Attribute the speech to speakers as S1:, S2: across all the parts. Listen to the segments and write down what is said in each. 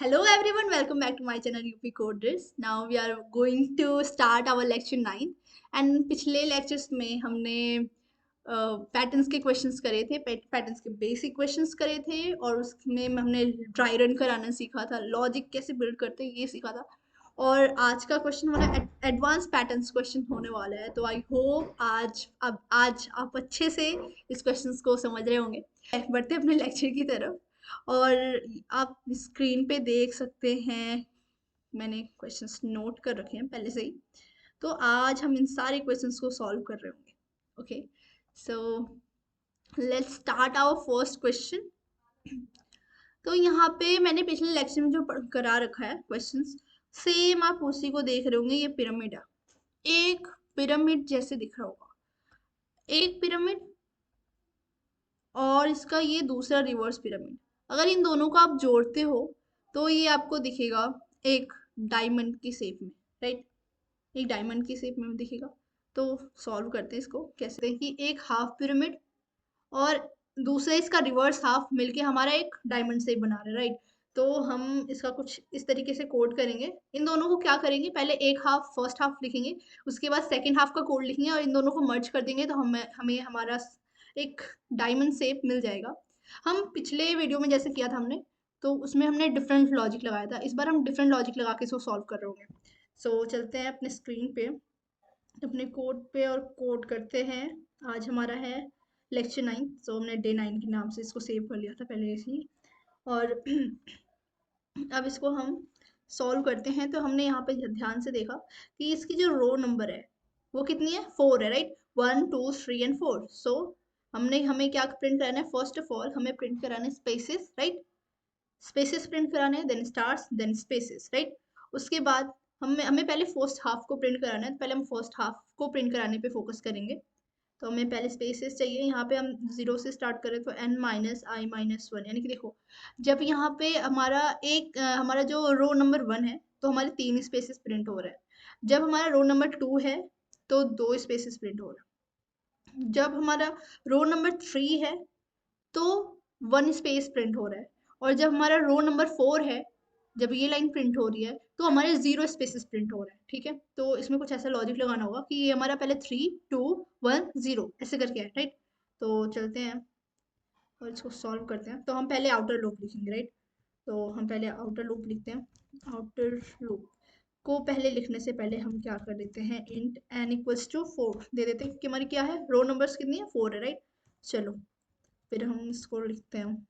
S1: Hello everyone, welcome back to my channel UP Coders. Now we are going to start our lecture 9 and पिछले lectures में हमने patterns के questions करे थे, patterns के basic questions करे थे और उसमें हमने ड्राई रन कराना सीखा था, लॉजिक कैसे बिल्ड करते हैं ये सीखा था। और आज का क्वेश्चन हमारा एडवांस पैटर्न्स क्वेश्चन होने वाला है, तो आई होप आज आप अच्छे से इस क्वेश्चंस को समझ रहे होंगे। बढ़ते अपने लेक्चर की तरफ। और आप स्क्रीन पे देख सकते हैं, मैंने क्वेश्चंस नोट कर रखे हैं पहले से ही, तो आज हम इन सारे क्वेश्चंस को सॉल्व कर रहे होंगे। Okay, so let's start our first question. तो यहाँ पे मैंने पिछले लेक्चर में जो करा रखा है क्वेश्चंस, सेम आप उसी को देख रहे होंगे। ये पिरामिड है, एक पिरामिड जैसे दिख रहा होगा, एक पिरामिड और इसका ये दूसरा रिवर्स पिरामिड। अगर इन दोनों को आप जोड़ते हो तो ये आपको दिखेगा एक डायमंड की शेप में, राइट? एक डायमंड की शेप में दिखेगा। तो सॉल्व करते हैं इसको कैसे, कि एक हाफ पिरामिड और दूसरा इसका रिवर्स हाफ मिलके हमारा एक डायमंड शेप बना रहा है, राइट? तो हम इसका कुछ इस तरीके से कोड करेंगे। इन दोनों को क्या करेंगे, पहले एक हाफ फर्स्ट हाफ लिखेंगे, उसके बाद सेकेंड हाफ का कोड लिखेंगे और इन दोनों को मर्ज कर देंगे, तो हमें हमारा एक डायमंड शेप मिल जाएगा। हम पिछले वीडियो में जैसे किया था हमने, तो उसमें हमने डिफरेंट लॉजिक लगाया था, इस बार हम डिफरेंट लॉजिक लगा के इसको सॉल्व कर रहे होंगे। सो चलते हैं अपने स्क्रीन पे, अपने कोड पे और कोड करते हैं। आज हमारा है लेक्चर 9, सो हमने डे 9 के नाम से इसको सेव कर लिया था पहले से ही। और अब इसको हम सॉल्व करते हैं। तो हमने यहाँ पे ध्यान से देखा कि इसकी जो रो नंबर है वो कितनी है, 4 है, राइट? 1 2 3 एंड 4। सो हमें क्या प्रिंट कराना है, फर्स्ट ऑफ ऑल हमें प्रिंट कराना है स्पेसेस, राइट? स्पेसेस प्रिंट कराने हैं, then stars, then spaces, right? उसके बाद हमें पहले फर्स्ट हाफ को प्रिंट कराना है, तो पहले हम फर्स्ट हाफ को प्रिंट कराने पे फोकस करेंगे। तो हमें पहले स्पेसेस चाहिए। यहाँ पे हम 0 से स्टार्ट करें तो n माइनस आई माइनस 1, यानी कि देखो जब यहाँ पे हमारा जो रो नंबर 1 है तो हमारे 3 स्पेसेस प्रिंट हो रहे हैं। जब हमारा रो नंबर 2 है तो 2 स्पेसेस प्रिंट हो रहे हैं। जब हमारा रो नंबर 3 है तो 1 स्पेस प्रिंट हो रहा है। और जब हमारा रो नंबर 4 है, जब ये लाइन प्रिंट हो रही है तो हमारे 0 स्पेसेस प्रिंट हो रहा है, ठीक है? तो इसमें कुछ ऐसा लॉजिक लगाना होगा कि ये हमारा पहले 3 2 1 0 ऐसे करके है, राइट? तो चलते हैं और इसको सॉल्व करते हैं। तो हम पहले आउटर लूप लिखेंगे, राइट? तो हम पहले आउटर लूप लिखते हैं। आउटर लूप को पहले लिखने से पहले हम क्या कर देते हैं, इंट n इक्वल्स टू 4 दे देते हैं, क्योंकि हमारी क्या है, रो नंबर्स कितनी है, 4 है, राइट? चलो फिर हम इसको लिखते हैं।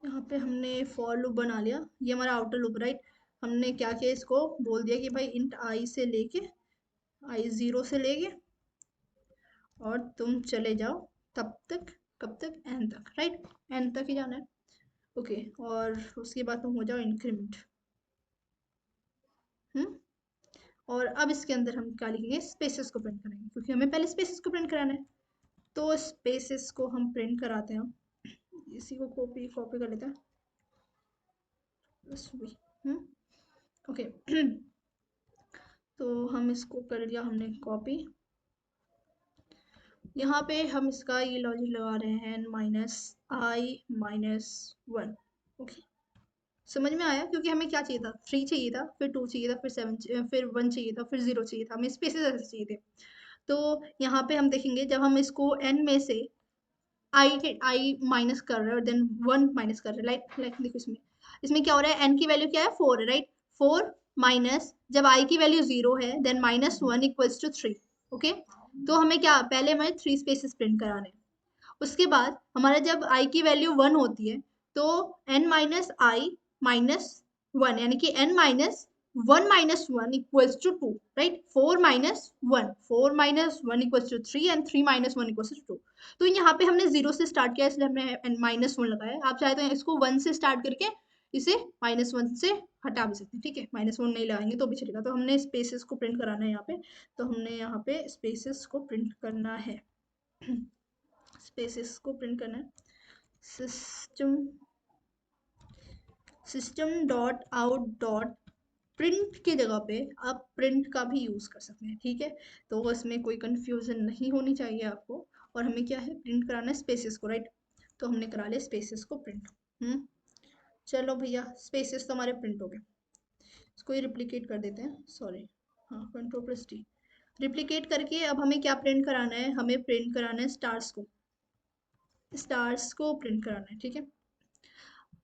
S1: यहाँ पे हमने फॉर लूप बना लिया, ये हमारा आउटर लूप, राइट? हमने क्या किया, इसको बोल दिया कि भाई इंट आई से लेके आई 0 से लेके और तुम चले जाओ तब तक, कब तक, एन तक, राइट? एन तक ही जाना है। ओके, और उसके बाद तुम हो जाओ इंक्रीमेंट। हम्म और अब इसके अंदर हम क्या लिखेंगे, स्पेसेस को प्रिंट करेंगे, क्योंकि हमें पहले स्पेसेस को प्रिंट कराना है। तो स्पेसेस को हम प्रिंट कराते हैं। इसी को कॉपी कॉपी कर लेते हैं बस भी। ओके। तो हम इसको कर लिया हमने कॉपी। यहाँ पे हम इसका ये लॉजिक लगा रहे हैं, माइनस आई माइनस 1। ओके, समझ में आया? क्योंकि हमें क्या चाहिए था, 3 चाहिए था, फिर 2 चाहिए था, फिर 7 फिर 1 चाहिए था, फिर 0 चाहिए था, हमें स्पेसेस ऐसे चाहिए थे। तो यहाँ पे हम देखेंगे जब हम इसको n में से आई माइनस कर रहे हैं और देन 1 माइनस कर रहे हैं, लाइक देखो इसमें इसमें क्या हो रहा है, n की वैल्यू क्या है, 4 है, राइट? 4 माइनस जब i की वैल्यू 0 है then minus 1 equals to 3। Okay, तो हमें क्या, पहले हमें 3 स्पेसेस प्रिंट कराने हैं। उसके बाद हमारा जब i की वैल्यू 1 होती है तो n माइनस आई माइनस 1, यानी कि n minus 1 minus 1 equals to 2, right? 4 minus 1, 4 minus 1 equals to 3 and 3 minus 1 equals to 2। तो यहाँ पे हमने 0 से स्टार्ट किया, इसलिए हमने माइनस 1 लगाया। आप चाहे तो इसको 1 से स्टार्ट करके इसे माइनस 1 से हटा भी सकते हैं, ठीक है? माइनस 1 नहीं लगाएंगे तो भी चलेगा। तो हमने स्पेसेस को प्रिंट कराना है यहाँ पे, तो हमने यहाँ पे स्पेसेस को प्रिंट करना है। स्पेसेस को प्रिंट करना है। System dot out dot print की जगह पे आप प्रिंट का भी यूज कर सकते हैं, ठीक है? तो इसमें कोई कंफ्यूजन नहीं होनी चाहिए आपको। और हमें क्या है, प्रिंट कराना है स्पेसेस को, राइट? तो हमने करा लिया स्पेसेस को प्रिंट। चलो भैया, स्पेसेस तो हमारे प्रिंट हो गए। इसको ही रिप्लिकेट कर देते हैं, सॉरी। हाँ, Ctrl+T रिप्लिकेट करके अब हमें क्या प्रिंट कराना है? हमें प्रिंट कराना है स्टार्स को प्रिंट कराना है, ठीक है।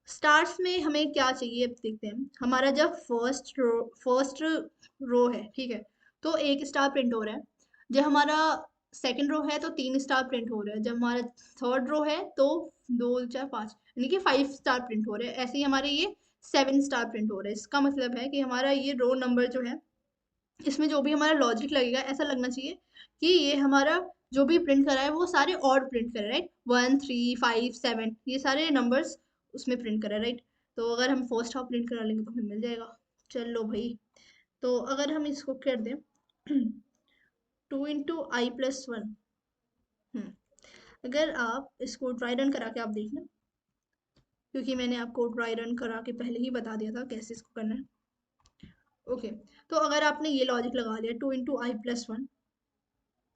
S1: स्टार्स में हमें क्या चाहिए, अब देखते हैं। हमारा जब फर्स्ट रो है, ठीक है, तो एक स्टार प्रिंट हो रहा है। जब हमारा सेकंड रो है तो 3 स्टार प्रिंट हो रहा है। जब हमारा थर्ड रो है तो 2 4 5 यानी कि 5 स्टार प्रिंट हो रहे हैं। ऐसे ही हमारे ये 7 स्टार प्रिंट हो रहे हैं। इसका मतलब है कि हमारा ये रो नंबर जो है, इसमें जो भी हमारा लॉजिक लगेगा ऐसा लगना चाहिए कि ये हमारा जो भी प्रिंट करा है वो सारे ऑड प्रिंट करे, राइट। 1 3 5 7 ये सारे नंबर्स उसमें प्रिंट करा है, राइट। तो अगर हम फर्स्ट हाफ प्रिंट करा लेंगे तो हमें मिल जाएगा। चलो भाई, तो अगर हम इसको कर दें 2 × i+1। अगर आप इसको ट्राई रन करा के आप देखना, क्योंकि मैंने आपको ट्राई रन करा के पहले ही बता दिया था कैसे इसको करना है। ओके, तो अगर आपने ये लॉजिक लगा लिया 2 × i+1,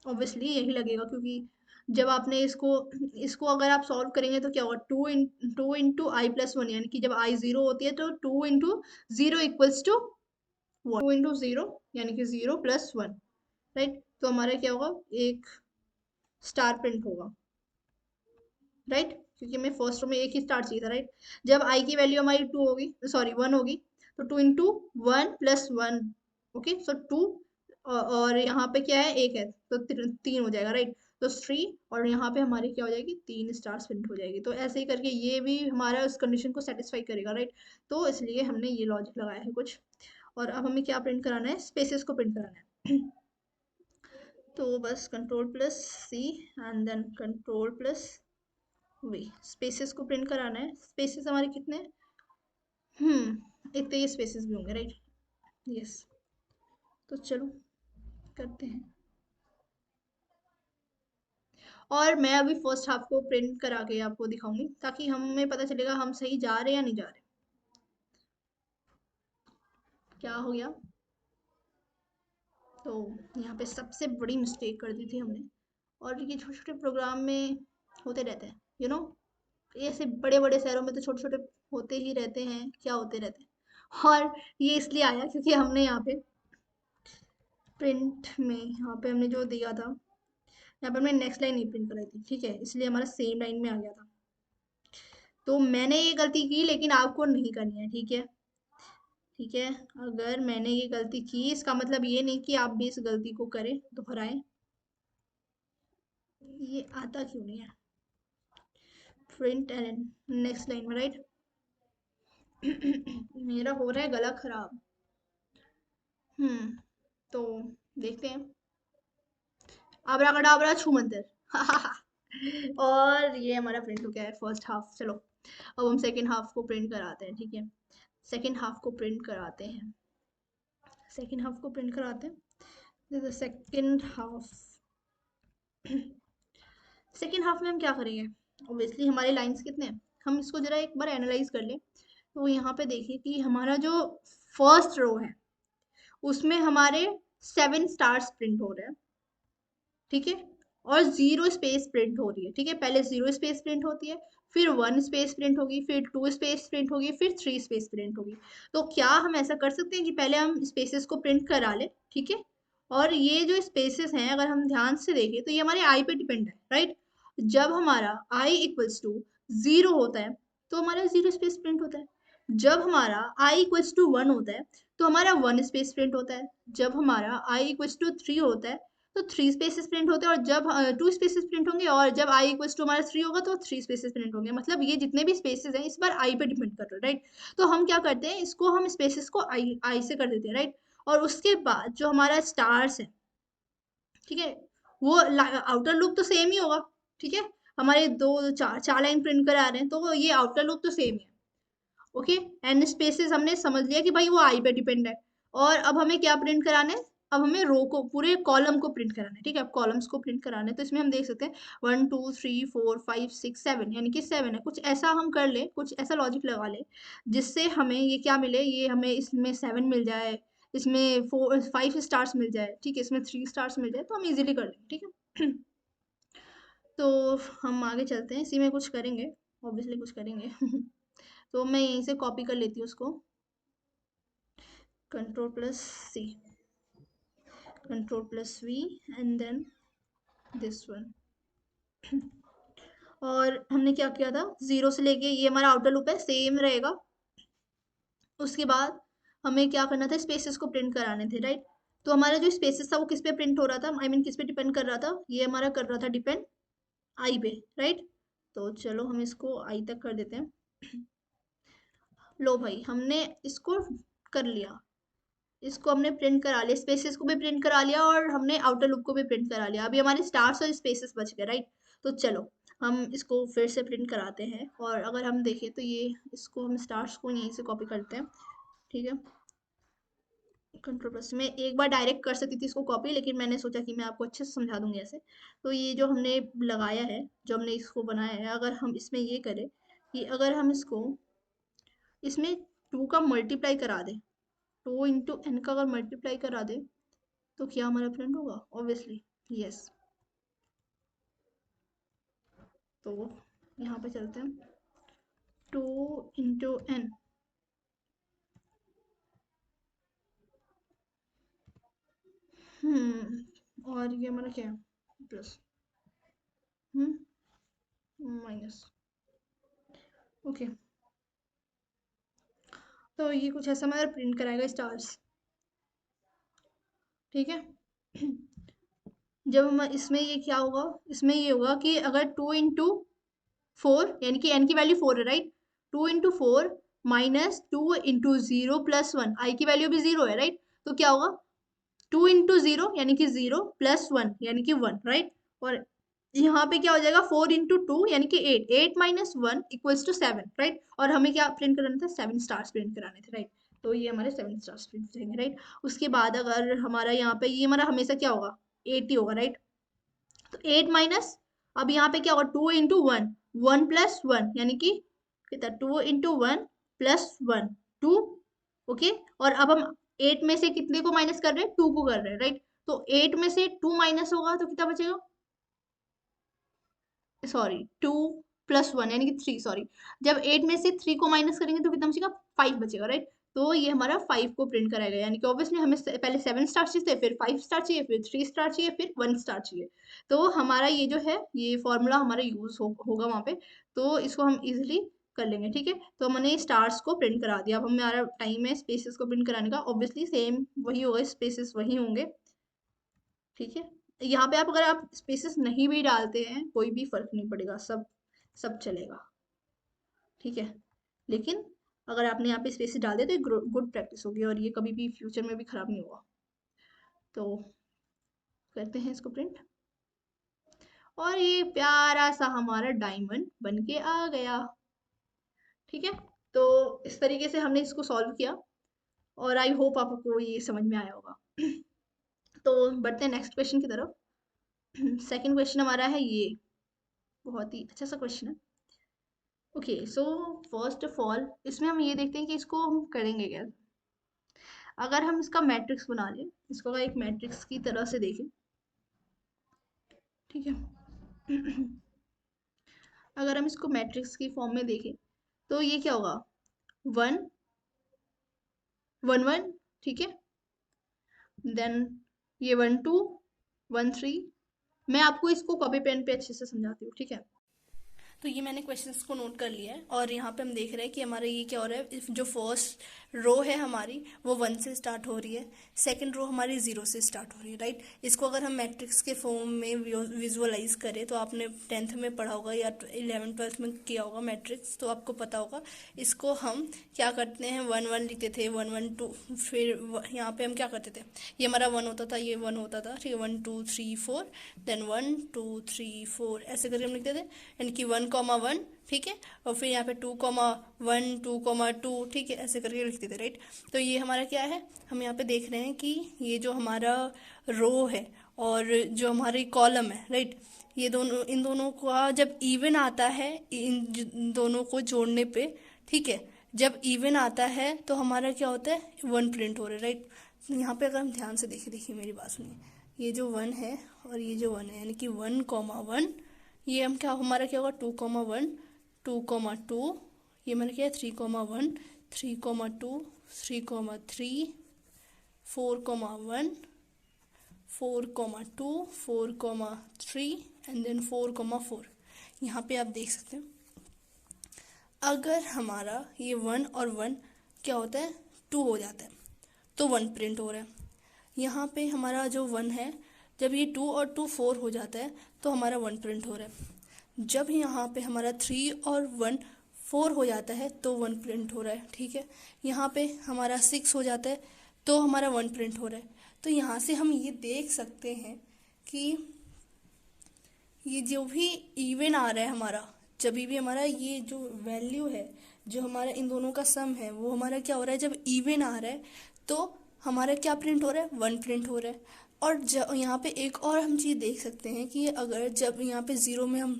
S1: ऑब्वियसली यही लगेगा, क्योंकि जब आपने इसको इसको अगर आप सॉल्व करेंगे तो क्या होगा? 2 × i+1 यानी कि जब i 0 होती है तो 2 × 0 इक्वल्स टू 2 × 0 यानी कि 0+1, राइट। तो हमारा क्या होगा? एक स्टार प्रिंट होगा, राइट, क्योंकि हमें फर्स्ट रो में एक ही स्टार चाहिए था, राइट। जब आई की वैल्यू हमारी 2 होगी, सॉरी 1 होगी, तो 2 × 1 + 1, ओके, सो 2, और यहाँ पे क्या है? 1 है, तो 3 हो जाएगा, राइट। तो 3, और यहाँ पे हमारी क्या हो जाएगी? 3 स्टार प्रिंट हो जाएगी। तो ऐसे ही करके ये भी हमारा उस कंडीशन को सेटिस्फाई करेगा, राइट। तो इसलिए हमने ये लॉजिक लगाया है कुछ। और अब हमें क्या प्रिंट कराना है? स्पेसेस को प्रिंट कराना है। तो बस Ctrl+C and then Ctrl+V, spaces को प्रिंट कराना है। स्पेसेस हमारे कितने हैं? इतने ही स्पेसेस भी होंगे, राइट। यस, तो चलो करते हैं। और मैं अभी फर्स्ट हाफ को प्रिंट करा के आपको दिखाऊंगी, ताकि हमें पता चलेगा हम सही जा रहे हैं या नहीं जा रहे। क्या हो गया? तो यहाँ पे सबसे बड़ी मिस्टेक कर दी थी हमने, और ये छोटे छोटे प्रोग्राम में होते रहते हैं, ऐसे बड़े बड़े शहरों में तो छोटे छोटे होते ही रहते हैं, क्या होते रहते हैं। और ये इसलिए आया क्योंकि हमने यहाँ पे प्रिंट में, यहाँ पे हमने जो दिया था, यहाँ पर हमने नेक्स्ट लाइन नहीं प्रिंट कराई थी, ठीक है, इसलिए हमारा सेम लाइन में आ गया था। तो मैंने ये गलती की, लेकिन आपको नहीं करनी है, ठीक है। ठीक है, अगर मैंने ये गलती की इसका मतलब ये नहीं कि आप भी इस गलती को करें, दोहराएं। ये आता क्यों नहीं है? प्रिंट एलन नेक्स्ट लाइन में, राइट। मेरा हो रहा है गला खराब। तो देखते हैं। आबराकडाबरा छू मंतर। और ये हमारा प्रिंट हो गया है फर्स्ट हाफ। चलो अब हम सेकेंड हाफ को प्रिंट कराते हैं, ठीक है। सेकेंड हाफ को प्रिंट कराते हैं, सेकेंड हाफ को प्रिंट कराते हैं। सेकेंड हाफ, सेकेंड हाफ में हम क्या करेंगे? ऑब्वियसली हमारे लाइंस कितने हैं? हम इसको जरा एक बार एनालाइज कर ले। तो यहाँ पे देखिए कि हमारा जो फर्स्ट रो है उसमें हमारे 7 स्टार्स प्रिंट हो रहे हैं, ठीक है, और 0 स्पेस प्रिंट हो रही है, ठीक है। पहले 0 स्पेस प्रिंट होती है, फिर 1 स्पेस प्रिंट होगी, फिर 2 स्पेस प्रिंट होगी, फिर 3 स्पेस प्रिंट होगी। तो क्या हम ऐसा कर सकते हैं कि पहले हम स्पेसेस को प्रिंट करा ले, ठीक है। और ये जो स्पेसेस हैं अगर हम ध्यान से देखें तो ये हमारे आई पे डिपेंड है, राइट। जब हमारा आई इक्वल्स टू 0 होता है तो हमारा 0 स्पेस प्रिंट होता है। जब हमारा आई इक्वल्स टू 1 होता है तो हमारा 1 स्पेस प्रिंट होता है। जब हमारा आई इक्वल्स टू 3 होता है तो 3 स्पेसेस प्रिंट होते हैं, और जब 2 स्पेसेस प्रिंट होंगे, और जब आई इक्वल्स टू हमारा 3 होगा तो 3 स्पेसेस प्रिंट होंगे। मतलब ये जितने भी स्पेसेस हैं इस बार आई पे डिपेंड कर रहे हैं, राइट। तो हम क्या करते हैं, इसको हम स्पेसेस को आई से कर देते हैं, राइट। और उसके बाद जो हमारा स्टार्स है, ठीक है, वो आउटर लूप तो सेम ही होगा, ठीक है। हमारे दो चार चार लाइन प्रिंट करा रहे हैं तो ये आउटर लूप तो सेम है, ओके। एंड स्पेसेस हमने समझ लिया कि भाई वो आई पे डिपेंड है। और अब हमें क्या प्रिंट कराना है? अब हमें रो को, पूरे कॉलम को प्रिंट कराना है, ठीक है। अब कॉलम्स को प्रिंट कराना है तो इसमें हम देख सकते हैं 1 2 3 4 5 6 7 यानी कि 7 है। कुछ ऐसा हम कर ले, कुछ ऐसा लॉजिक लगा ले जिससे हमें ये क्या मिले, ये हमें इसमें 7 मिल जाए, इसमें 5 स्टार्स मिल जाए, ठीक है, इसमें 3 स्टार्स मिल जाए, तो हम इजीली कर लेंगे, ठीक है। तो हम आगे चलते हैं, इसी में कुछ करेंगे, ऑब्वियसली कुछ करेंगे। तो मैं यहीं से कॉपी कर लेती हूँ उसको, Ctrl+C, Ctrl+V and then this one. और हमने क्या किया था, 0 से लेके ये हमारा आउटर लूप है, सेम रहेगा। उसके बाद हमें क्या करना था, स्पेसेस को प्रिंट कराने थे, राइट। तो हमारा जो स्पेसेस था वो किस पे प्रिंट हो रहा था, आई मीन किस पे डिपेंड कर रहा था, ये हमारा कर रहा था डिपेंड आई पे, राइट। तो चलो हम इसको आई तक कर देते हैं। लो भाई, हमने इसको कर लिया, इसको हमने प्रिंट करा लिया, स्पेसेस को भी प्रिंट करा लिया और हमने आउटर लूप को भी प्रिंट करा लिया। अभी हमारे स्टार्स और स्पेसेस बच गए, राइट। तो चलो हम इसको फिर से प्रिंट कराते हैं, और अगर हम देखें तो ये इसको हम स्टार्स को यहीं से कॉपी करते हैं, ठीक है। Ctrl+, मैं एक बार डायरेक्ट कर सकती थी इसको कॉपी, लेकिन मैंने सोचा कि मैं आपको अच्छे से समझा दूंगी ऐसे। तो ये जो हमने लगाया है, जो हमने इसको बनाया है, अगर हम इसमें ये करें कि अगर हम इसको इसमें 2 का मल्टीप्लाई करा दें, 2 × n का अगर मल्टीप्लाई करा दे तो क्या हमारा प्रिंट होगा, ऑब्वियसली यस। तो यहाँ पे चलते हैं, 2 × n, और ये हमारा क्या है, प्लस माइनस, ओके। तो ये कुछ ऐसा हमारा प्रिंट कराएगा स्टार्स, ठीक है। जब हम इसमें ये क्या होगा, इसमें ये होगा कि अगर 2 × 4 यानी कि n की वैल्यू 4 है, राइट। 2 × 4 -2 × 0 + 1, आई की वैल्यू भी 0 है, राइट। तो क्या होगा, 2 × 0 यानी कि 0 +1 यानी कि 1, राइट। और यहाँ पे क्या हो जाएगा, 4 × 2 यानी कि 8, 8 - 1 = 7, राइट। और हमें क्या प्रिंट कराना था, 7 स्टार्स प्रिंट कराने थे, राइट। तो ये हमारे 7 स्टार्स प्रिंट करेंगे, राइट। उसके बाद अगर हमारा यहाँ पे ये हमारा हमेशा क्या होगा, 8 ही होगा, राइट। तो 8 माइनस, अब यहाँ पे क्या होगा, 2 × 1, 1 + 1 यानी कि कितना, 2 × 1 + 1, 2, ओके। और अब हम 8 में से कितने को माइनस कर रहे हैं, 2 को कर रहे हैं, राइट। तो 8 में से 2 माइनस होगा तो कितना बचेगा, सॉरी 2 + 1 यानी कि 3, सॉरी। जब 8 में से 3 को माइनस करेंगे तो कितना बचेगा, 5 बचेगा, राइट। तो ये हमारा 5 को प्रिंट कराएगा, यानी कि ऑब्वियसली हमें पहले 7 स्टार चाहिए, फिर 5 स्टार चाहिए, फिर 3 स्टार चाहिए, फिर 1 स्टार चाहिए। तो हमारा ये जो है, ये फॉर्मूला हमारा यूज होगा वहाँ पे, तो इसको हम इजिली कर लेंगे, ठीक है। तो हमने स्टार्स को प्रिंट करा दिया, अब हमारा टाइम है स्पेसेस को प्रिंट कराने का, ऑब्वियसली सेम वही होगा, स्पेसेस वही होंगे, ठीक है। यहाँ पे अगर आप स्पेसेस नहीं भी डालते हैं कोई भी फर्क नहीं पड़ेगा, सब सब चलेगा, ठीक है। लेकिन अगर आपने यहाँ पे स्पेसेस डाल दिया तो गुड प्रैक्टिस होगी, और ये कभी भी फ्यूचर में भी खराब नहीं होगा। तो करते हैं इसको प्रिंट, और ये प्यारा सा हमारा डायमंड बन के आ गया, ठीक है। तो इस तरीके से हमने इसको सॉल्व किया, और आई होप आपको ये समझ में आया होगा। तो बढ़ते हैं नेक्स्ट क्वेश्चन की तरफ। सेकंड क्वेश्चन हमारा है ये, बहुत ही अच्छा सा क्वेश्चन है। Okay, so first of all इसमें हम ये देखते हैं कि इसको हम करेंगे क्या। अगर हम इसका मैट्रिक्स बना लें, इसको अगर एक मैट्रिक्स की तरह से देखें, ठीक है। अगर हम इसको मैट्रिक्स की फॉर्म में देखें तो ये क्या होगा, 1 1 1, ठीक है। देन ये 1 2 1 3। मैं आपको इसको कॉपी पेन पे अच्छे से समझाती हूँ, ठीक है। तो ये मैंने क्वेश्चंस को नोट कर लिया है, और यहाँ पे हम देख रहे हैं कि हमारा ये क्या हो रहा है, जो फर्स्ट रो है हमारी वो 1 से स्टार्ट हो रही है, सेकंड रो हमारी 0 से स्टार्ट हो रही है, राइट। इसको अगर हम मैट्रिक्स के फॉर्म में विजुअलाइज करें, तो आपने 10th में पढ़ा होगा या 11th 12th में किया होगा मैट्रिक्स, तो आपको पता होगा। इसको हम क्या करते हैं, 1 1 लिखते थे, 1 1 2, फिर यहाँ पे हम क्या करते थे, ये हमारा 1 होता था, ये 1 होता था, ठीक है, 1 2 3 4, देन 1 2 3 4 ऐसे करके हम लिखते थे, यानी कि 1, 1, ठीक है। और फिर यहाँ पे 2, 1 2, 2, ठीक है, ऐसे करके लिखते थे, राइट। तो ये हमारा क्या है, हम यहाँ पे देख रहे हैं कि ये जो हमारा रो है और जो हमारी कॉलम है, राइट, ये दोनों, इन दोनों का जब इवन आता है, इन दोनों को जोड़ने पे, ठीक है, जब इवन आता है तो हमारा क्या होता है, 1 प्रिंट हो रहा है, राइट। यहाँ पे अगर हम ध्यान से देखिए मेरी बात सुनिए, ये जो 1 है और ये जो 1 है, यानी कि 1, 1, ये हम क्या, हमारा क्या होगा, 2, 1 2, 2, ये मैंने क्या है 3,1, 3,2, 3,3, 4,1, 4,2, 4,3 एंड देन 4,4। यहाँ पे आप देख सकते हैं अगर हमारा ये 1 और 1 क्या होता है 2 हो जाता है तो 1 प्रिंट हो रहा है। यहाँ पे हमारा जो 1 है जब ये 2 और 2 4 हो जाता है तो हमारा 1 प्रिंट हो रहा है। जब यहाँ पे हमारा 3 और 1 4 हो जाता है तो 1 प्रिंट हो रहा है। ठीक है, यहाँ पे हमारा 6 हो जाता है तो हमारा 1 प्रिंट हो रहा है। तो यहाँ से हम ये देख सकते हैं कि ये जो भी इवन आ रहा है हमारा, जब भी हमारा ये जो वैल्यू है जो हमारा इन दोनों का सम है वो हमारा क्या हो रहा है जब इवन आ रहा है तो हमारा क्या प्रिंट हो रहा है 1 प्रिंट हो रहा है। और जब यहाँ पे एक और हम चीज़ देख सकते हैं कि अगर जब यहाँ पे ज़ीरो में हम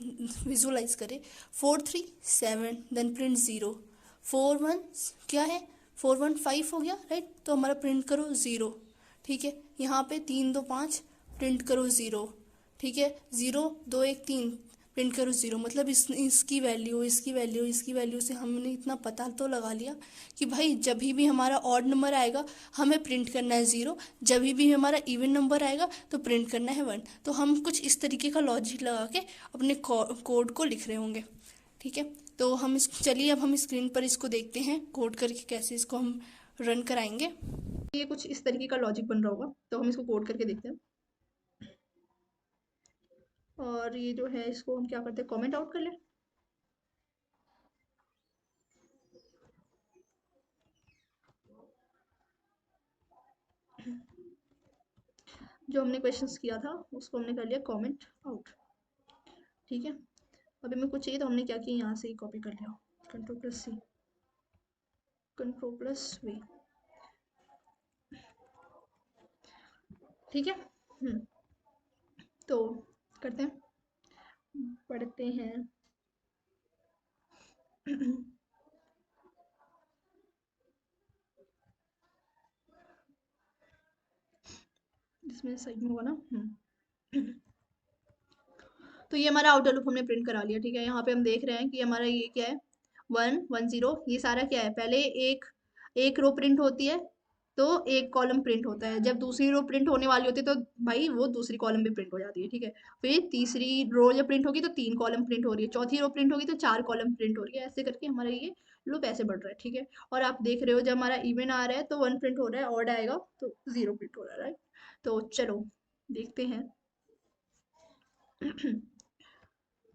S1: विजुलाइज करें 4 3 7 देन प्रिंट ज़ीरो, 4 1 क्या है 4 1 5 हो गया राइट, तो हमारा प्रिंट करो ज़ीरो। ठीक है, यहाँ पे 3 2 5 प्रिंट करो ज़ीरो। ठीक है, 0 2 1 3 प्रिंट करो ज़ीरो। मतलब इसकी वैल्यू इसकी वैल्यू इसकी वैल्यू से हमने इतना पता तो लगा लिया कि भाई जब भी हमारा ऑड नंबर आएगा हमें प्रिंट करना है ज़ीरो, जब भी हमारा इवन नंबर आएगा तो प्रिंट करना है 1। तो हम कुछ इस तरीके का लॉजिक लगा के अपने कोड को लिख रहे होंगे। ठीक है, तो हम चलिए अब हम स्क्रीन पर इसको देखते हैं कोड करके कैसे इसको हम रन कराएंगे। ये कुछ इस तरीके का लॉजिक बन रहा होगा, तो हम इसको कोड करके देखते हैं। और ये जो है इसको हम क्या करते हैं कमेंट आउट कर लें। जो हमने क्वेश्चंस किया था उसको हमने कर लिया कमेंट आउट। ठीक है, अभी हमें कुछ चाहिए तो हमने क्या किया यहाँ से ही कॉपी कर लिया, Ctrl+C, Ctrl+V। ठीक है, तो करते हैं पढ़ते हैं। इसमें सही में होगा ना। तो ये हमारा आउटर लूप हमने प्रिंट करा लिया। ठीक है, यहाँ पे हम देख रहे हैं कि हमारा ये क्या है 1 1 0, ये सारा क्या है पहले एक रो प्रिंट होती है तो एक कॉलम प्रिंट होता है, जब दूसरी रो प्रिंट होने वाली होती है तो भाई वो दूसरी कॉलम भी प्रिंट हो जाती है। ठीक है, फिर तीसरी रो जब प्रिंट होगी तो 3 कॉलम प्रिंट हो रही है, चौथी रो प्रिंट होगी तो 4 कॉलम प्रिंट हो रही है, ऐसे करके हमारा ये लूप ऐसे बढ़ रहा है। ठीक है, और आप देख रहे हो जब हमारा इवन आ रहा है तो 1 प्रिंट हो रहा है, ऑड आएगा तो 0 प्रिंट हो रहा है राइट। तो चलो देखते हैं।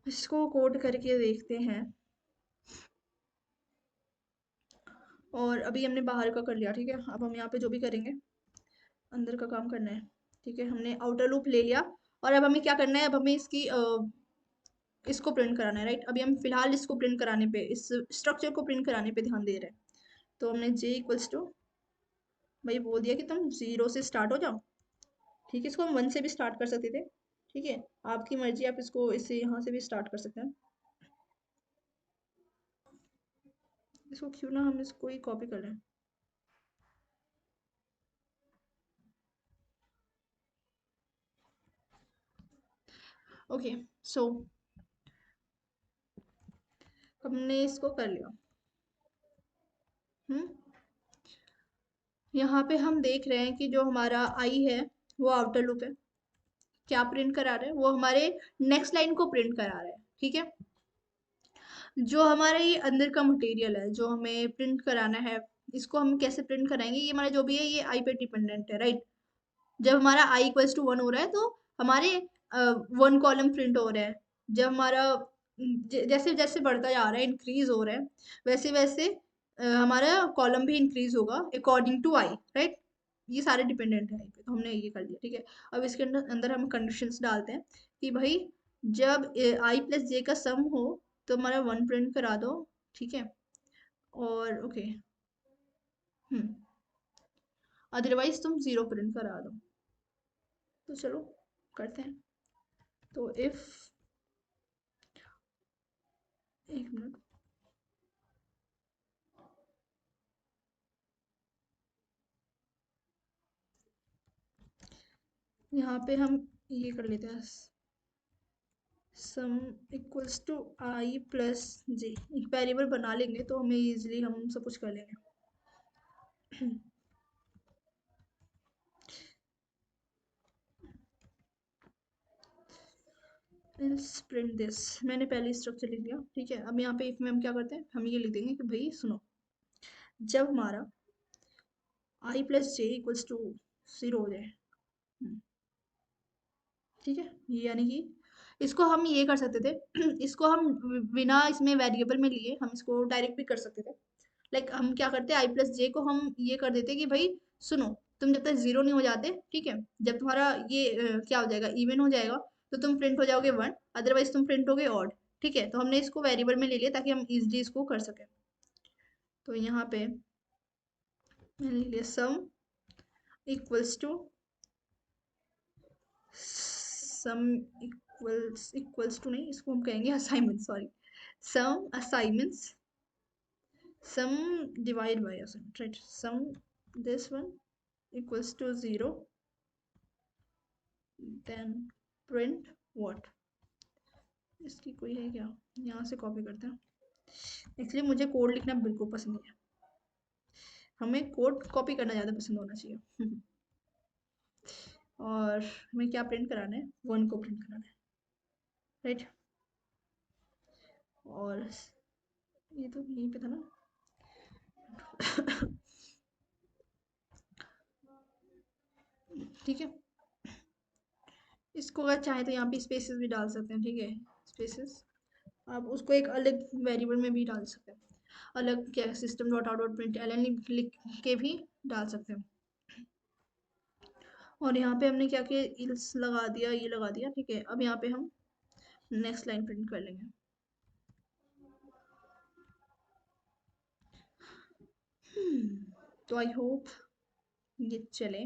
S1: इसको कोड करके देखते हैं। और अभी हमने बाहर का कर लिया। ठीक है, अब हम यहाँ पे जो भी करेंगे अंदर का काम करना है। ठीक है, हमने आउटर लूप ले लिया और अब हमें क्या करना है, अब हमें इसको प्रिंट कराना है राइट। अभी हम फिलहाल इसको प्रिंट कराने पे, इस स्ट्रक्चर को प्रिंट कराने पे ध्यान दे रहे हैं। तो हमने j इक्वल्स टू भाई बोल दिया कि तुम 0 से स्टार्ट हो जाओ। ठीक है, इसको हम 1 से भी स्टार्ट कर सकते थे। ठीक है, आपकी मर्जी, आप इसको इससे यहाँ से भी स्टार्ट कर सकते हैं। इसको क्यों ना हम इसको ही कॉपी कर लें। ओके, सो हमने इसको कर लिया। यहाँ पे हम देख रहे हैं कि जो हमारा आई है वो आउटर लूप है, क्या प्रिंट करा रहा है वो हमारे नेक्स्ट लाइन को प्रिंट करा रहा है। ठीक है, जो हमारा ये अंदर का मटेरियल है जो हमें प्रिंट कराना है, इसको हम कैसे प्रिंट कराएंगे, ये हमारा जो भी है ये आई पे डिपेंडेंट है राइट। जब हमारा आई इक्वल्स टू 1 हो रहा है तो हमारे 1 कॉलम प्रिंट हो रहा है। जब हमारा जैसे जैसे बढ़ता जा रहा है इंक्रीज हो रहा है वैसे वैसे हमारा कॉलम भी इंक्रीज होगा अकॉर्डिंग टू आई राइट। ये सारे डिपेंडेंट है आई पे, तो हमने ये कर लिया। ठीक है, अब इसके अंदर अंदर हम कंडीशंस डालते हैं कि भाई जब आई प्लस जे का सम हो तो हमारा 1 प्रिंट करा दो। ठीक है, और ओके अदरवाइज तुम 0 प्रिंट करा दो। तो चलो करते हैं। तो इफ एक मिनट, यहाँ पे हम ये कर लेते हैं sum equals to I plus J, एक वेरिएबल बना लेंगे तो हमें इजीली हम सब कुछ कर लेंगे। प्रिंट दिस, मैंने पहले स्ट्रक्चर लिख दिया, ठीक है। अब यहाँ पे इफ में हम क्या करते हैं, हम ये लिख देंगे कि भाई सुनो, जब हमारा आई प्लस जे इक्वल्स टू 0 हो जाए, ठीक है, ये यानी कि इसको हम ये कर सकते थे, इसको हम बिना इसमें वेरिएबल में लिए हम इसको डायरेक्ट भी कर सकते थे। लाइक हम क्या करते हैं, आई प्लस जे को हम ये कर देते कि भाई सुनो, तुम जब तक 0 नहीं हो जाते, ठीक है, जब तुम्हारा ये क्या हो जाएगा, इवन हो जाएगा, तो तुम प्रिंट हो जाओगे 1, अदरवाइज तुम प्रिंट हो गए ऑड, ठीक है। तो हमने इसको वेरिएबल में ले लिया ताकि हम इजिली इसको कर सकें। तो यहाँ पे मैंने ले लिया sum equals to, sum equals to नहीं, इसको हम कहेंगे assignment, sorry, sum assignments, sum divide by assignment, right, sum this one equals to 0, then print what, इसकी कोई है क्या, यहाँ से कॉपी करते हैं। एक्चुअली मुझे कोड लिखना बिल्कुल पसंद नहीं है, हमें कोड कॉपी करना ज़्यादा पसंद होना चाहिए। और हमें क्या प्रिंट कराना है, 1 को प्रिंट कराना है, राइट। और ये तो यहीं पे था ना। ठीक है, इसको अगर चाहे तो यहाँ पे स्पेसेस भी डाल सकते हैं, ठीक है, स्पेसेस, आप उसको एक अलग वेरिएबल में भी डाल सकते हैं, अलग क्या system dot out dot print L लिख के भी डाल सकते हैं। और यहाँ पे हमने क्या किया, इल्स लगा दिया, ये लगा दिया, ठीक है। अब यहाँ पे हम नेक्स्ट लाइन प्रिंट कर लेंगे। तो आई होप ये चले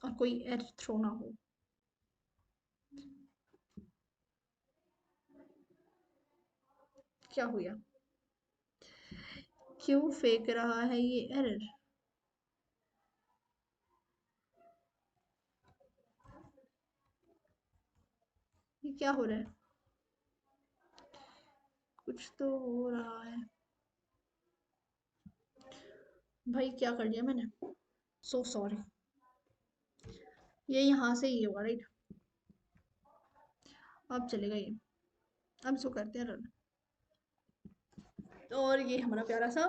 S1: और कोई एरर थ्रो ना हो। क्या हुआ, क्यों फेंक रहा है ये एरर, ये क्या हो रहा है, कुछ तो हो रहा है भाई, क्या कर दिया मैंने, सो सॉरी। ये यहाँ से ही होगा, राइट, अब चलेगा ये, अब इसको करते हैं रन, और ये हमारा प्यारा सा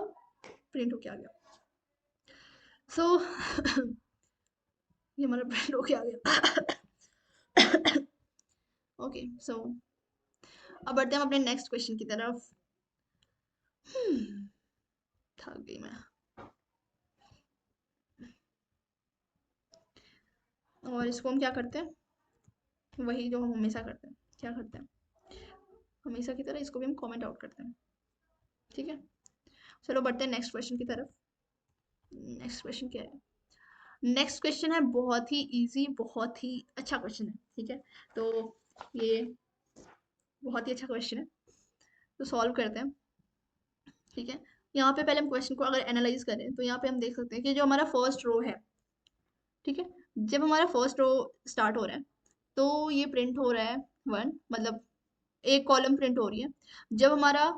S1: प्रिंट होके आ गया। सो ये हमारा प्रिंट होके आ गया। ओके, सो अब बढ़ते हैं हम अपने नेक्स्ट क्वेश्चन की तरफ। थक गई मैं। और इसको हम क्या करते हैं, वही जो हम हमेशा करते हैं, क्या करते हैं, हमेशा की तरह इसको भी हम कमेंट आउट करते हैं, ठीक है। चलो बढ़ते हैं नेक्स्ट क्वेश्चन की तरफ। नेक्स्ट क्वेश्चन क्या है, नेक्स्ट क्वेश्चन है बहुत ही इजी, बहुत ही अच्छा क्वेश्चन है, ठीक है। तो ये बहुत ही अच्छा क्वेश्चन है, तो सॉल्व करते हैं, ठीक है। यहाँ पे पहले हम क्वेश्चन को अगर एनालाइज करें तो यहाँ पे हम देख सकते हैं कि जो हमारा फर्स्ट रो है, ठीक है, जब हमारा फर्स्ट रो स्टार्ट हो रहा है तो ये प्रिंट हो रहा है 1, मतलब एक कॉलम प्रिंट हो रही है। जब हमारा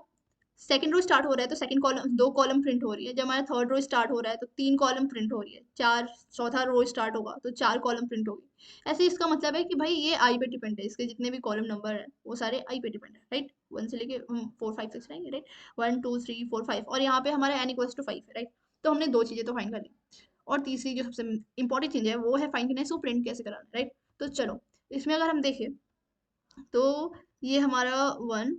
S1: सेकंड रो स्टार्ट हो रहा है तो सेकंड कॉलम, 2 कॉलम प्रिंट हो रही है। जब हमारा थर्ड रो स्टार्ट हो रहा है तो 3 कॉलम प्रिंट हो रही है। चार, चौथा रो स्टार्ट होगा तो 4 कॉलम प्रिंट होगी। ऐसे इसका मतलब है कि भाई ये आई पे डिपेंड है, इसके जितने भी कॉलम नंबर है वो सारे आई पे डिपेंड है, राइट। 1 से लेके हम 4 5 6 रहेंगे, राइट, 1 2 3 4 5, और यहाँ पे हमारा n इक्वल्स टू 5 है, राइट। तो हमने 2 चीजें तो फाइंड कर ली, और तीसरी जो सबसे इंपॉर्टेंट चीज है वो है फाइंड करना है इसको प्रिंट कैसे कराना, राइट। तो चलो इसमें अगर हम देखें तो ये हमारा 1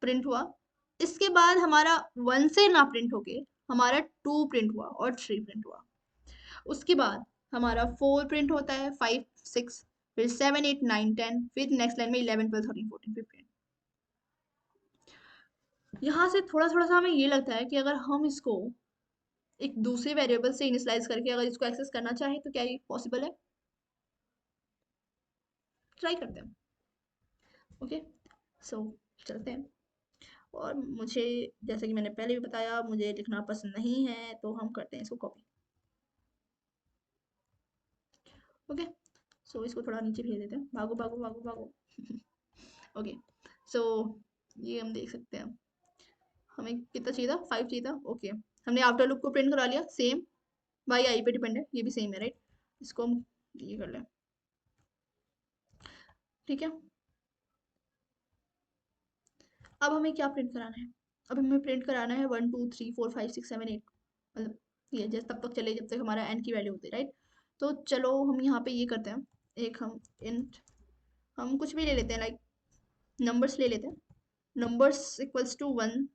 S1: प्रिंट हुआ, इसके बाद हमारा 1 से ना प्रिंट होके हमारा 2 प्रिंट हुआ और 3 प्रिंट हुआ। उसके बाद हमारा 4 प्रिंट होता है, 5 6, फिर 7 8 9 10, फिर नेक्स्ट लाइन में 11 12 13 14 15। यहाँ से थोड़ा थोड़ा सा हमें ये लगता है कि अगर हम इसको एक दूसरे वेरिएबल से इनिशियलाइज करके अगर इसको एक्सेस करना चाहे तो क्या ये पॉसिबल है, ट्राई करते हैं। ओके, सो चलते हैं। और मुझे, जैसे कि मैंने पहले भी बताया, मुझे लिखना पसंद नहीं है, तो हम करते हैं इसको कॉपी। ओके, सो इसको थोड़ा नीचे भेज देते हैं, भागो भागो भागो भागो। ओके, सो ये हम देख सकते हैं। हमें कितना चाहिए था, 5 चाहिए था। ओके, हमने आफ्टर लुक को प्रिंट करा लिया। सेम बाई आई पे डिपेंड है, ये भी सेम है राइट। इसको हम ये कर लें, ठीक है। अब हमें क्या प्रिंट कराना है? अब हमें प्रिंट कराना है 1 2 3 4 5 6 7 8, मतलब ये जैसे तब तक चले जब तक हमारा n की वैल्यू होती है राइट। तो चलो हम यहाँ पे ये करते हैं, एक हम इंट, हम कुछ भी ले लेते हैं, लाइक नंबर्स ले लेते हैं, नंबर्स इक्वल्स टू 1,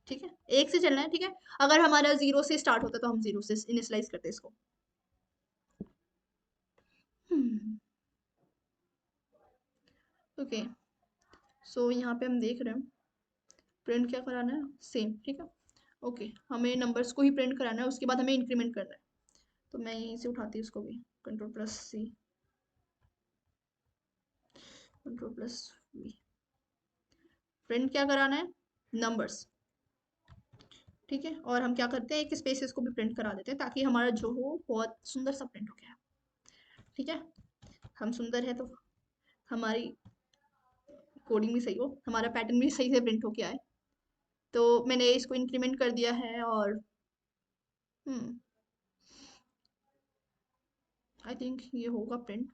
S1: ठीक है। एक से चलना है, ठीक है। अगर हमारा 0 से स्टार्ट होता तो हम 0 से इनिशियलाइज करते इसको। ओके, सो यहाँ पे हम देख रहे हैं प्रिंट क्या कराना है, सेम, ठीक है। ओके, हमें नंबर्स को ही प्रिंट कराना है, उसके बाद हमें इंक्रीमेंट करना है। तो मैं यहीं से उठाती हूँ इसको भी, control plus C, control plus V. Print क्या कराना है, नंबर्स, ठीक है। और हम क्या करते हैं, एक स्पेसेस को भी प्रिंट करा देते हैं ताकि हमारा जो हो बहुत सुंदर सा प्रिंट हो गया, ठीक है। हम सुंदर है तो हमारी कोडिंग भी सही हो, हमारा पैटर्न भी सही से प्रिंट हो के आए। तो मैंने इसको इंक्रीमेंट कर दिया है और आई थिंक ये होगा प्रिंट,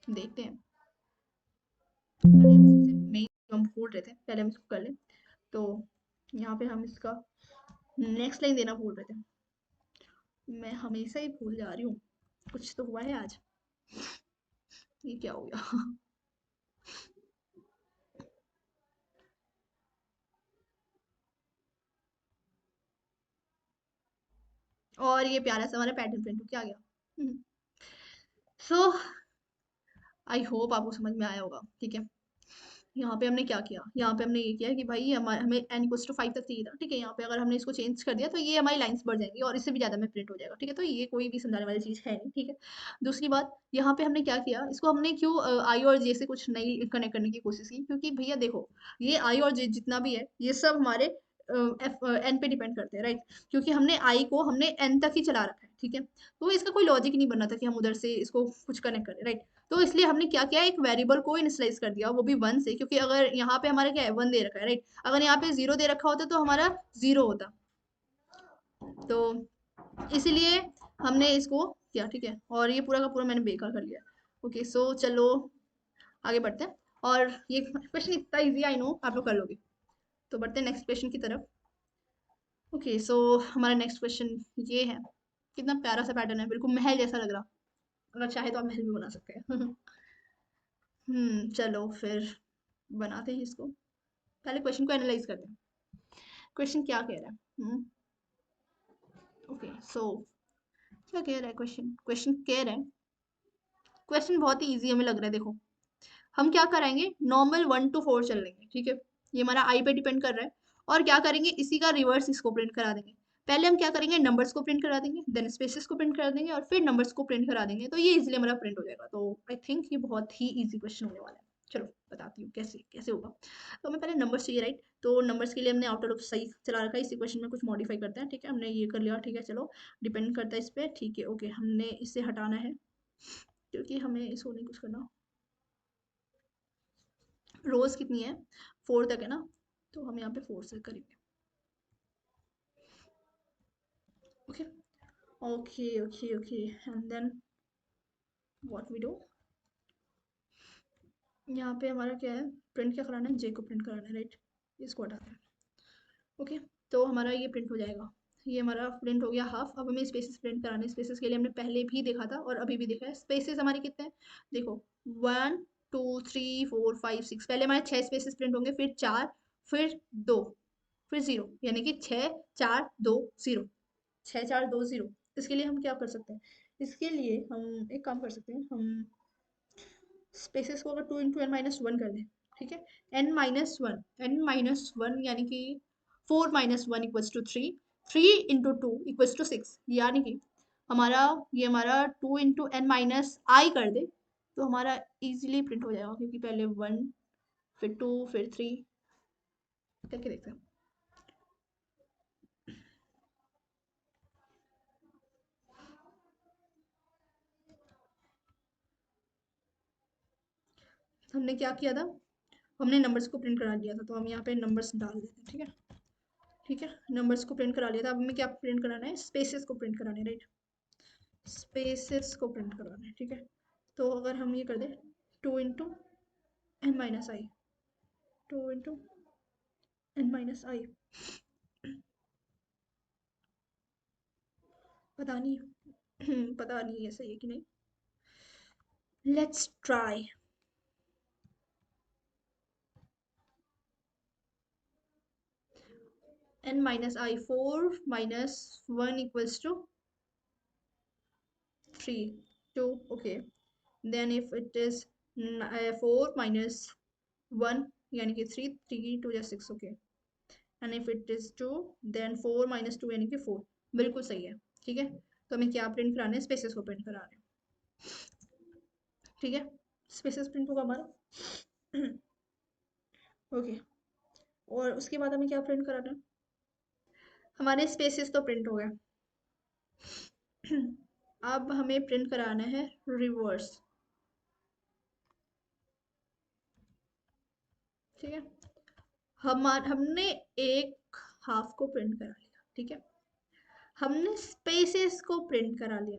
S1: देखते हैं। मेन हम भूल रहे थे, पहले हम इसको कर लें। तो यहाँ पे हम इसका नेक्स्ट लाइन देना भूल रहे थे, मैं हमेशा ही भूल जा रही हूँ। कुछ तो हुआ है आज, ये क्या हो गया? और ये प्यारा सा हमारा पैटर्न प्रिंट हो क्या आ गया। सो आई होप आपको समझ में आया होगा, ठीक है। यहाँ पे हमने क्या किया, यहाँ पे हमने ये किया कि भाई हमें n इक्वल्स टू 5 तक चाहिए था, ठीक है। यहाँ पे अगर हमने इसको चेंज कर दिया तो ये हमारी लाइंस बढ़ जाएंगी और इससे भी ज़्यादा में प्रिंट हो जाएगा, ठीक है। तो ये कोई भी समझाने वाली चीज़ है नहीं, ठीक है। दूसरी बात, यहाँ पे हमने क्या किया, इसको हमने क्यों आई और जे से कुछ नई कनेक्ट करने की कोशिश की, क्योंकि भैया देखो ये आई और जे जितना भी है ये सब हमारे एन पे डिपेंड करते हैं राइट। क्योंकि हमने आई को हमने एन तक ही चला रखा है, ठीक है। तो इसका कोई लॉजिक नहीं बनना था कि हम उधर से इसको कुछ कनेक्ट करें राइट। तो इसलिए हमने क्या किया, एक वेरिएबल को इनिशियलाइज कर दिया, वो भी 1 से, क्योंकि अगर यहाँ पे हमारा क्या है 1 दे रखा है राइट, अगर यहाँ पे 0 दे रखा होता तो हमारा 0 होता। तो इसलिए हमने इसको किया, ठीक है। और ये पूरा का पूरा मैंने बेकार कर लिया। ओके, सो चलो आगे बढ़ते हैं। और ये क्वेश्चन इतना इजी, आई नो आप लोग कर लोगे। तो बढ़ते हैं नेक्स्ट क्वेश्चन की तरफ। ओके, सो हमारा नेक्स्ट क्वेश्चन ये है, कितना प्यारा सा पैटर्न है, बिल्कुल महल जैसा लग रहा। अगर चाहे तो आप महल भी बना सकते हैं। चलो फिर बनाते हैं इसको, पहले क्वेश्चन को एनालाइज करते हैं। क्वेश्चन क्या कह रहा है? ओके, सो क्या कह रहा है क्वेश्चन, क्वेश्चन कह रहा है, क्वेश्चन बहुत ही इजी हमें लग रहा है। देखो हम क्या कराएंगे, नॉर्मल 1 to 4 चल लेंगे, ठीक है। ये हमारा आई पे डिपेंड कर रहा है। और क्या करेंगे, इसी का रिवर्स इसको प्रिंट करा देंगे। पहले हम क्या करेंगे, नंबर्स को प्रिंट करा देंगे, देन स्पेसेस को प्रिंट करा देंगे और फिर नंबर्स को प्रिंट करा देंगे। तो ये इजीली हमारा प्रिंट हो जाएगा। तो आई थिंक ये बहुत ही इजी क्वेश्चन होने वाला है। चलो बताती हूँ कैसे कैसे होगा। तो हमें पहले नंबर्स चाहिए राइट। तो नंबर्स के लिए हमने आउट ऑफ सही चला रखा है, इसी क्वेश्चन में कुछ मॉडिफाई करते हैं, ठीक है। हमने ये कर लिया, ठीक है। चलो डिपेंड करता है इस पर, ठीक है। ओके, हमने इसे हटाना है क्योंकि हमें इसको नहीं कुछ करना। रोज कितनी है, 4 तक है ना, तो हम यहाँ पे 4 से करेंगे। Okay okay okay okay, and then what we do, यहाँ पे हमारा क्या है, प्रिंट क्या कराना है, जे को प्रिंट कराना है राइट। इसको हटाते हैं। ओके, तो हमारा ये प्रिंट हो जाएगा। ये हमारा प्रिंट हो गया हाफ। अब हमें स्पेसेस प्रिंट कराने, स्पेसेस के लिए हमने पहले भी देखा था और अभी भी देखा है। स्पेसेस हमारे कितने हैं, देखो 1 2 3 4 5 6, पहले हमारे 6 स्पेसेस प्रिंट होंगे, फिर 4, फिर 2, फिर 0, यानी कि 6 4 2 0, 6 4 2 0। इसके लिए हम क्या कर सकते हैं, इसके लिए हम एक काम कर सकते हैं, हम स्पेसेस को अगर 2 इंटू एन माइनस वन कर दें, ठीक है। एन माइनस वन यानी कि 4 minus one equals to 3, 3 into two equals to 6, यानी कि हमारा ये हमारा 2 इंटू एन माइनस आई कर दे तो हमारा इजीली प्रिंट हो जाएगा, क्योंकि पहले 1 फिर 2 फिर 3 करके देखते हैं। हमने क्या किया था, हमने नंबर्स को प्रिंट करा लिया था, तो हम यहाँ पे नंबर्स डाल देते हैं। ठीक है, ठीक है, नंबर्स को प्रिंट करा लिया था। अब हमें क्या प्रिंट कराना है? स्पेसेस को प्रिंट कराना है, राइट? स्पेसेस को प्रिंट करवाना है। ठीक है, तो अगर हम ये कर दें 2 × n−i, 2 × n−i, पता नहीं पता नहीं है सही है कि नहीं। Let's try. n−i, 4 - 1 = 3, 2, okay. Then if it is 4 - 1 यानी कि 3, 3 2 = 6, okay. And if it is 2, then 4 - 2 यानी कि 4। बिल्कुल सही है। ठीक है, तो हमें क्या प्रिंट कराना है? स्पेसेस को प्रिंट कराना है। ठीक है, स्पेसेस प्रिंट होगा हमारा। ओके, और उसके बाद हमें क्या प्रिंट कराना है? हमारे स्पेसेस तो प्रिंट हो गए। अब हमें प्रिंट कराना है रिवर्स। ठीक है, हमने एक हाफ को प्रिंट करा लिया। ठीक है, हमने स्पेसेस को प्रिंट करा लिया।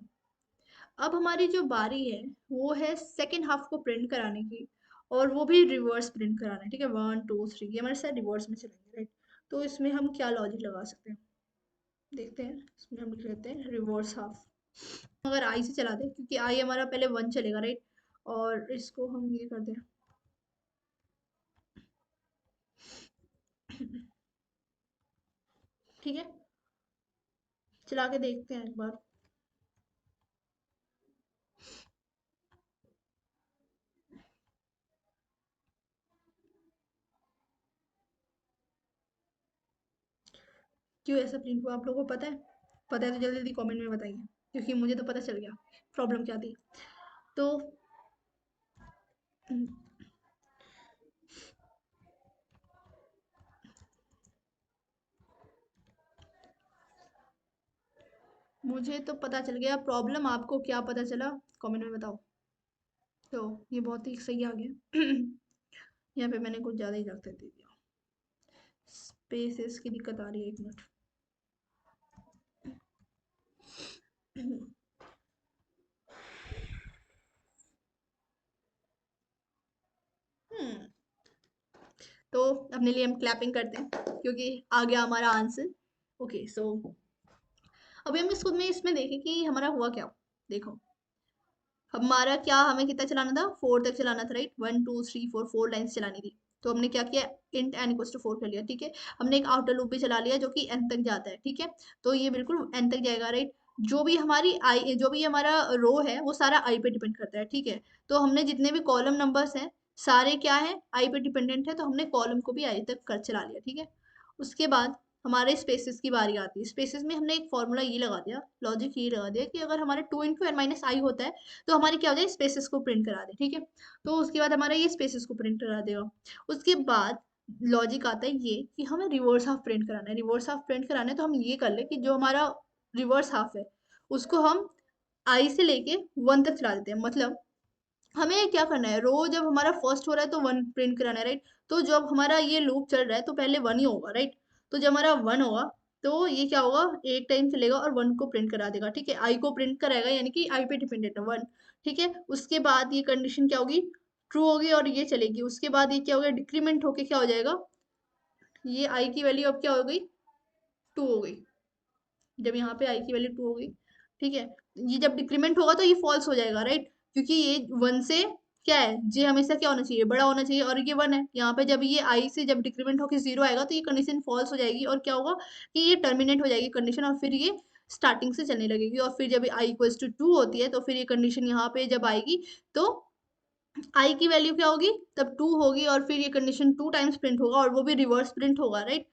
S1: अब हमारी जो बारी है वो है सेकेंड हाफ को प्रिंट कराने की, और वो भी रिवर्स प्रिंट कराना है। ठीक है, 1 2 3 ये हमारे साथ रिवर्स में चलेंगे, राइट? तो इसमें हम क्या लॉजिक लगा सकते हैं, देखते हैं। इसमें हम लिख लेते हैं रिवर्स हाफ। अगर आई से चला दे, क्योंकि आई हमारा पहले 1 चलेगा, राइट? और इसको हम ये कर दें ठीक है, चला के देखते हैं एक बार। क्यों ऐसा प्रिंट हुआ आप लोगों को पता है? पता है तो जल्दी जल्दी कमेंट में बताइए, क्योंकि मुझे तो पता चल गया प्रॉब्लम क्या थी। तो मुझे तो पता चल गया प्रॉब्लम, आपको क्या पता चला कमेंट में बताओ। तो ये बहुत ही सही आ गया। यहाँ पे मैंने कुछ ज़्यादा ही रख दे दिया। स्पेसेस की दिक्कत आ रही है, एक मिनट। तो अपने लिए हम क्लैपिंग करते हैं, क्योंकि आ गया हमारा आंसर। ओके, सो अभी हम इसको में इसमें देखें कि हमारा हुआ क्या। देखो, हमारा क्या, हमें कितना चलाना था? 4 तक चलाना था, राइट? 1 2 3 4, 4 लाइन्स चलानी थी। तो हमने क्या किया? इंट n = 4 कर लिया। ठीक है, हमने एक आउटर लूप भी चला लिया जो कि n तक जाता है। ठीक है, तो ये बिल्कुल n तक जाएगा, राइट? जो भी हमारी आई, जो भी हमारा रो है वो सारा आई पे डिपेंड करता है। ठीक है, तो हमने जितने भी कॉलम नंबर्स हैं सारे क्या है? आई पे डिपेंडेंट है, तो हमने कॉलम को भी आई तक कर चला लिया। ठीक है, उसके बाद हमारे स्पेसेस की बारी आती है। स्पेसेस में हमने एक फॉर्मूला ये लगा दिया, लॉजिक ये लगा दिया कि अगर हमारा 2 × n - i होता है तो हमारी क्या हो जाए? स्पेसेस को प्रिंट करा दे। ठीक है, तो उसके बाद हमारा ये स्पेसेस को प्रिंट करा देगा। उसके बाद लॉजिक आता है ये कि हमें रिवर्स हाफ प्रिंट कराना है। रिवर्स हाफ प्रिंट कराना है तो हम ये कर ले कि जो हमारा रिवर्स हाफ है उसको हम आई से लेके 1 तक चला देते हैं। मतलब हमें क्या करना है? रो जब हमारा फर्स्ट हो रहा है तो 1 प्रिंट कराना है, राइट? तो जब हमारा ये लूप चल रहा है तो पहले 1 ही होगा, राइट? तो जब हमारा 1 होगा तो ये क्या होगा? एक टाइम चलेगा और 1 को प्रिंट करा देगा। ठीक है, आई को प्रिंट कराएगा, यानी कि आई पे डिपेंडेंट है 1। ठीक है, उसके बाद ये कंडीशन क्या होगी? ट्रू होगी और ये चलेगी। उसके बाद ये क्या हो गया? डिक्रीमेंट होके क्या हो जाएगा? ये आई की वैल्यू अब क्या हो गई? 2 हो गई। जब यहाँ पे आई की वैल्यू 2 हो गई, ठीक है, ये जब डिक्रीमेंट होगा तो ये फॉल्स हो जाएगा, राइट? क्योंकि ये 1 से क्या है? ये हमेशा क्या होना चाहिए? बड़ा होना चाहिए, और ये 1 है। यहाँ पे जब ये आई से जब डिक्रीमेंट होकर 0 आएगा तो ये कंडीशन फॉल्स हो जाएगी, और क्या होगा कि ये टर्मिनेट हो जाएगी कंडीशन, और फिर ये स्टार्टिंग से चलने लगेगी। और फिर जब आई इक्वल्स टू 2 होती है तो फिर ये कंडीशन यहाँ पे जब आएगी तो आई की वैल्यू क्या होगी? तब 2 होगी, और फिर ये कंडीशन 2 टाइम्स प्रिंट होगा, और वो भी रिवर्स प्रिंट होगा, राइट?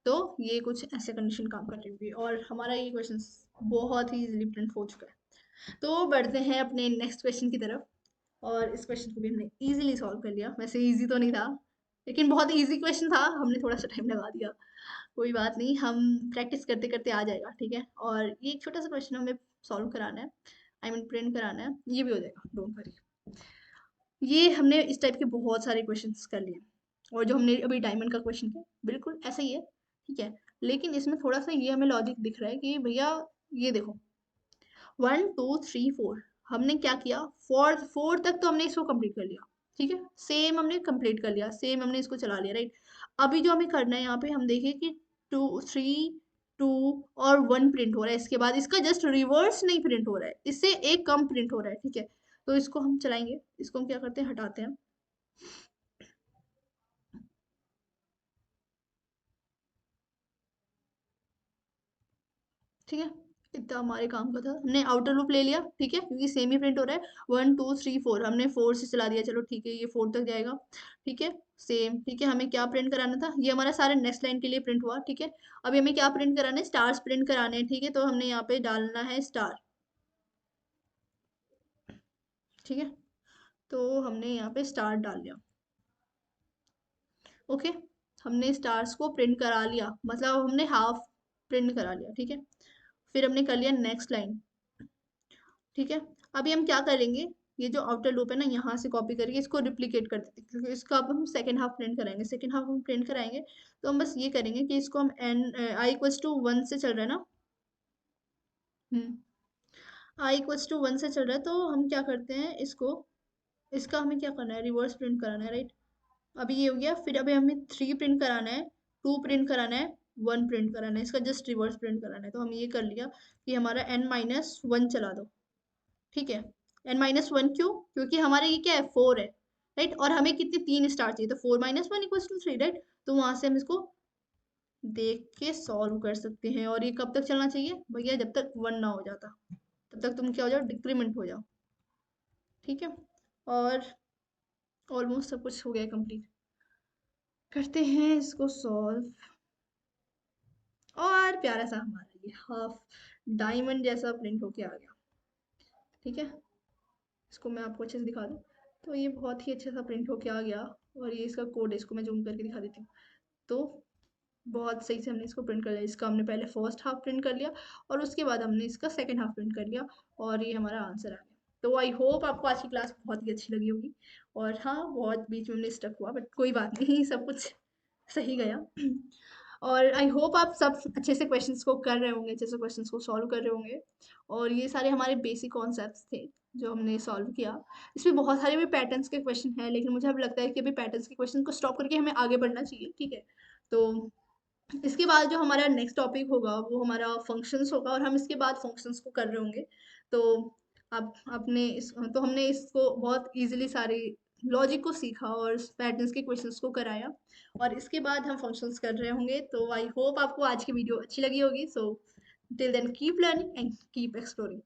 S1: तो ये कुछ ऐसे कंडीशन काम कर रही होगी, और हमारा ये क्वेश्चन बहुत ही इजीली प्रिंट हो चुका है। तो बढ़ते हैं अपने नेक्स्ट क्वेश्चन की तरफ। और इस क्वेश्चन को भी हमने इजीली सॉल्व कर लिया। वैसे इजी तो नहीं था, लेकिन बहुत इजी क्वेश्चन था, हमने थोड़ा सा टाइम लगा दिया। कोई बात नहीं, हम प्रैक्टिस करते करते आ जाएगा। ठीक है, और ये एक छोटा सा क्वेश्चन हमें सॉल्व कराना है, आई मीन प्रिंट कराना है, ये भी हो जाएगा, डोंट वरी। ये हमने इस टाइप के बहुत सारे क्वेश्चंस कर लिए। और जो हमने अभी डायमंड का क्वेश्चन किया बिल्कुल ऐसा ही है, ठीक है। लेकिन इसमें थोड़ा सा ये हमें लॉजिक दिख रहा है कि भैया ये देखो 1 2 3 4 हमने क्या किया, फोर तक तो हमने इसको कंप्लीट कर लिया, ठीक है, सेम हमने कंप्लीट कर लिया, सेम हमने इसको चला लिया, राइट। अभी जो हमें करना है यहाँ पे हम देखें कि 2 3 2 और 1 प्रिंट हो रहा है, इसके बाद इसका जस्ट रिवर्स नहीं प्रिंट हो रहा है, इससे एक कम प्रिंट हो रहा है, ठीक है। तो इसको हम चलाएंगे, इसको हम क्या करते हैं, हटाते हैं, ठीक है। इतना हमारे काम का था, हमने आउटर लूप ले लिया, ठीक है, क्योंकि सेम ही प्रिंट हो रहा है। 1 2 3 4 हमने 4 से चला दिया, चलो ठीक है, ये 4 तक जाएगा, ठीक है, सेम, ठीक है। हमें क्या प्रिंट कराना था, ये हमारा सारे नेक्स्ट लाइन के लिए प्रिंट हुआ, ठीक है। अभी हमें क्या प्रिंट कराना है, स्टार्स प्रिंट कराने हैं, ठीक है। तो हमने यहाँ पे डालना है स्टार, ठीक है। तो हमने यहाँ पे स्टार डाल लिया, ओके। हमने स्टार्स को प्रिंट करा लिया, मतलब हमने हाफ प्रिंट करा लिया, ठीक है। फिर हमने कर लिया नेक्स्ट लाइन, ठीक है। अभी हम क्या करेंगे, ये जो आउटर लूप है ना, यहाँ से कॉपी करके इसको रिप्लिकेट कर देते हैं, क्योंकि इसका अब हम सेकंड हाफ प्रिंट कराएंगे, सेकंड हाफ हम प्रिंट कराएंगे। तो हम बस ये करेंगे कि इसको हम एन i = 1 से चल रहा है ना, i = 1 से चल रहा है, तो हम क्या करते हैं इसको, इसका हमें क्या करना है, रिवर्स प्रिंट कराना है, राइट। अभी ये हो गया, फिर अभी हमें 3 प्रिंट कराना है, 2 प्रिंट कराना है, 1 प्रिंट कराना है, इसका जस्ट रिवर्स प्रिंट कराना है। तो हम ये कर लिया कि हमारा n-1 चला दो, ठीक है। n-1 क्यों, क्योंकि हमारे ये क्या है, 4 है, राइट। और हमें कितने, 3 स्टार चाहिए, तो 4 - 1 = 3, राइट। तो वहां से हम इसको देख के सॉल्व कर सकते हैं। और ये कब तक चलना चाहिए भैया, जब तक 1 ना हो जाता, तब तक तुम क्या हो जाओ, डिक्रीमेंट हो जाओ, ठीक है। और ऑलमोस्ट सब कुछ हो गया कंप्लीट, करते हैं इसको सॉल्व। और प्यारा सा हमारा ये हाफ डायमंड जैसा प्रिंट होके आ गया, ठीक है। इसको मैं आपको अच्छे से दिखा दूँ, तो ये बहुत ही अच्छे सा प्रिंट होके आ गया। और ये इसका कोड है, इसको मैं जूम करके दिखा देती हूँ। तो बहुत सही से हमने इसको प्रिंट कर लिया, इसका हमने पहले फर्स्ट हाफ प्रिंट कर लिया, और उसके बाद हमने इसका सेकंड हाफ प्रिंट कर लिया, और ये हमारा आंसर आ गया। तो आई होप आपको आज की क्लास बहुत ही अच्छी लगी होगी। और हाँ, बहुत बीच में हमने स्टक हुआ, बट कोई बात नहीं, सब कुछ सही गया। और आई होप आप सब अच्छे से क्वेश्चंस को कर रहे होंगे, अच्छे से क्वेश्चंस को सॉल्व कर रहे होंगे। और ये सारे हमारे बेसिक कॉन्सेप्ट्स थे जो हमने सॉल्व किया। इसमें बहुत सारे भी पैटर्न्स के क्वेश्चन हैं, लेकिन मुझे अब लगता है कि अभी पैटर्न्स के क्वेश्चन को स्टॉप करके हमें आगे बढ़ना चाहिए, ठीक है। तो इसके बाद जो हमारा नेक्स्ट टॉपिक होगा वो हमारा फंक्शंस होगा, और हम इसके बाद फंक्शंस को कर रहे होंगे। तो आप अपने इस, तो हमने इसको बहुत इजीली सारे लॉजिक को सीखा और पैटर्न्स के क्वेश्चंस को कराया, और इसके बाद हम फंक्शंस कर रहे होंगे। तो आई होप आपको आज की वीडियो अच्छी लगी होगी। So till then keep learning and keep exploring.